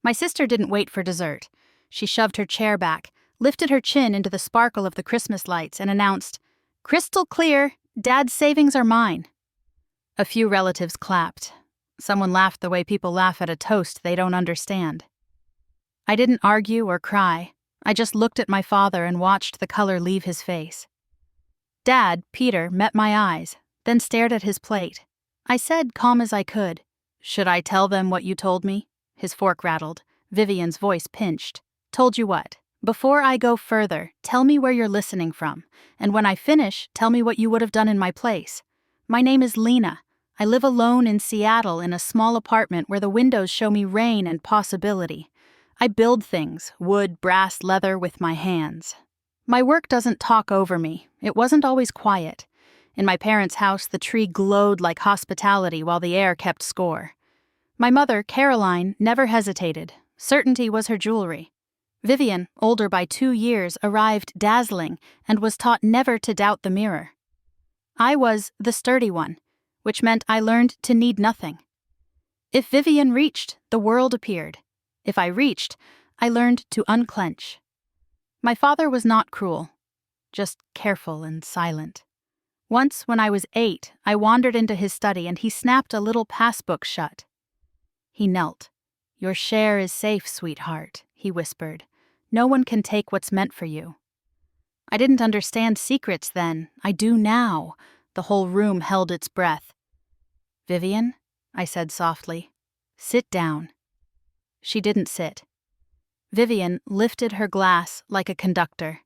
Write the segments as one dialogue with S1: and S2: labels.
S1: My sister didn't wait for dessert. She shoved her chair back, lifted her chin into the sparkle of the Christmas lights, and announced, "Crystal clear, Dad's savings are mine." A few relatives clapped. Someone laughed the way people laugh at a toast they don't understand. I didn't argue or cry. I just looked at my father and watched the color leave his face. Dad, Peter, met my eyes, then stared at his plate. I said, calm as I could, "Should I tell them what you told me?" His fork rattled. Vivian's voice pinched. "Told you what? Before I go further, tell me where you're listening from, and when I finish, tell me what you would have done in my place. My name is Lena. I live alone in Seattle in a small apartment where the windows show me rain and possibility. I build things, wood, brass, leather, with my hands. My work doesn't talk over me. It wasn't always quiet. In my parents' house, the tree glowed like hospitality while the air kept score. My mother, Caroline, never hesitated. Certainty was her jewelry. Vivian, older by 2 years, arrived dazzling and was taught never to doubt the mirror. I was the sturdy one, which meant I learned to need nothing. If Vivian reached, the world appeared. If I reached, I learned to unclench. My father was not cruel, just careful and silent. Once, when I was 8, I wandered into his study and he snapped a little passbook shut. He knelt. "Your share is safe, sweetheart," he whispered. "No one can take what's meant for you." I didn't understand secrets then. I do now. The whole room held its breath. "Vivian," I said softly, "sit down." She didn't sit. Vivian lifted her glass like a conductor.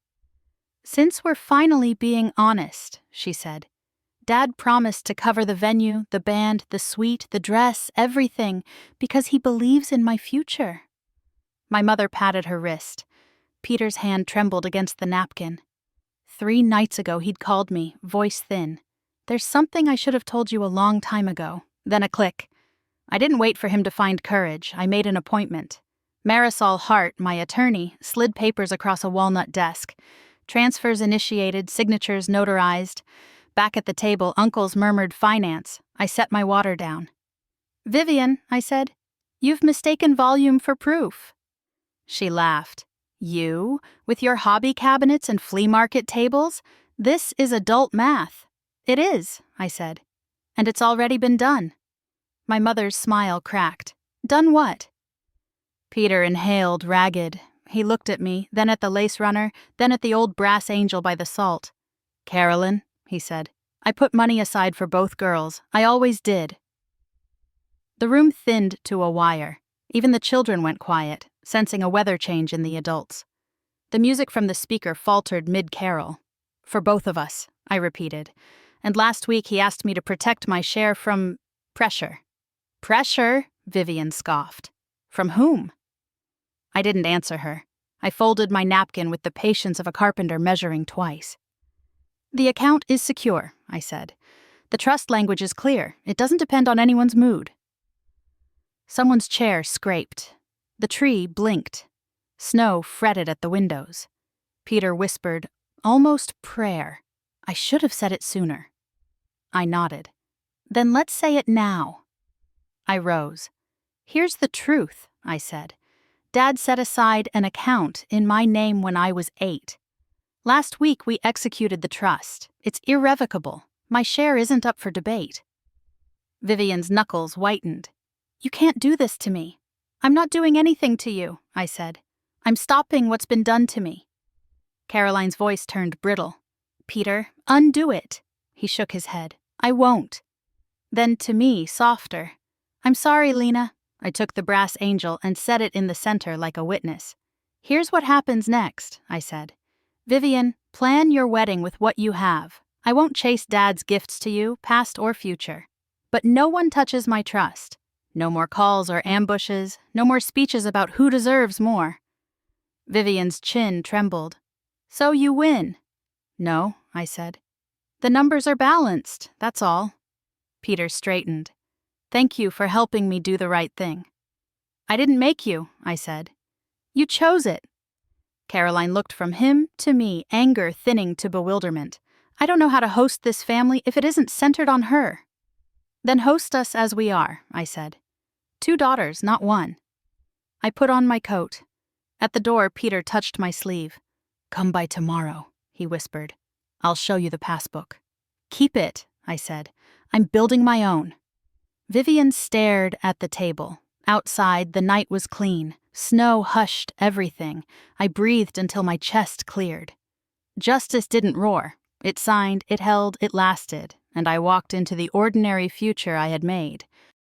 S1: "Since we're finally being honest," she said, "Dad promised to cover the venue, the band, the suite, the dress, everything, because he believes in my future." My mother patted her wrist. Peter's hand trembled against the napkin. 3 nights ago he'd called me, voice thin. "There's something I should have told you a long time ago." Then a click. I didn't wait for him to find courage. I made an appointment. Marisol Hart, my attorney, slid papers across a walnut desk. Transfers initiated, signatures notarized. Back at the table, uncles murmured finance. I set my water down. "Vivian," I said, "you've mistaken volume for proof." She laughed. "You? With your hobby cabinets and flea market tables? This is adult math." "It is," I said, "and it's already been done." My mother's smile cracked. "Done what?" Peter inhaled, ragged. He looked at me, then at the lace runner, then at the old brass angel by the salt. "Carolyn," he said, "I put money aside for both girls. I always did." The room thinned to a wire. Even the children went quiet, sensing a weather change in the adults. The music from the speaker faltered mid-carol. "For both of us," I repeated. "And last week he asked me to protect my share from pressure." "Pressure?" Vivian scoffed. "From whom?" I didn't answer her. I folded my napkin with the patience of a carpenter measuring twice. "The account is secure," I said. "The trust language is clear. It doesn't depend on anyone's mood." Someone's chair scraped. The tree blinked. Snow fretted at the windows. Peter whispered, "Almost prayer. I should have said it sooner." I nodded. "Then let's say it now." I rose. "Here's the truth," I said. "Dad set aside an account in my name when I was 8. Last week we executed the trust. It's irrevocable. My share isn't up for debate." Vivian's knuckles whitened. "You can't do this to me." "I'm not doing anything to you," I said. "I'm stopping what's been done to me." Caroline's voice turned brittle. "Peter, undo it." He shook his head. "I won't." Then to me, softer. "I'm sorry, Lena." I took the brass angel and set it in the center like a witness. "Here's what happens next," I said. "Vivian, plan your wedding with what you have. I won't chase Dad's gifts to you, past or future. But no one touches my trust. No more calls or ambushes, no more speeches about who deserves more." Vivian's chin trembled. "So you win." "No," I said. "The numbers are balanced, that's all." Peter straightened. "Thank you for helping me do the right thing." "I didn't make you," I said. "You chose it." Caroline looked from him to me, anger thinning to bewilderment. "I don't know how to host this family if it isn't centered on her." "Then host us as we are," I said. 2 daughters, not 1. I put on my coat. At the door, Peter touched my sleeve. "Come by tomorrow," he whispered. "I'll show you the passbook." "Keep it," I said. "I'm building my own." Vivian stared at the table. Outside, the night was clean. Snow hushed everything. I breathed until my chest cleared. Justice didn't roar. It signed, it held, it lasted, and I walked into the ordinary future I had made.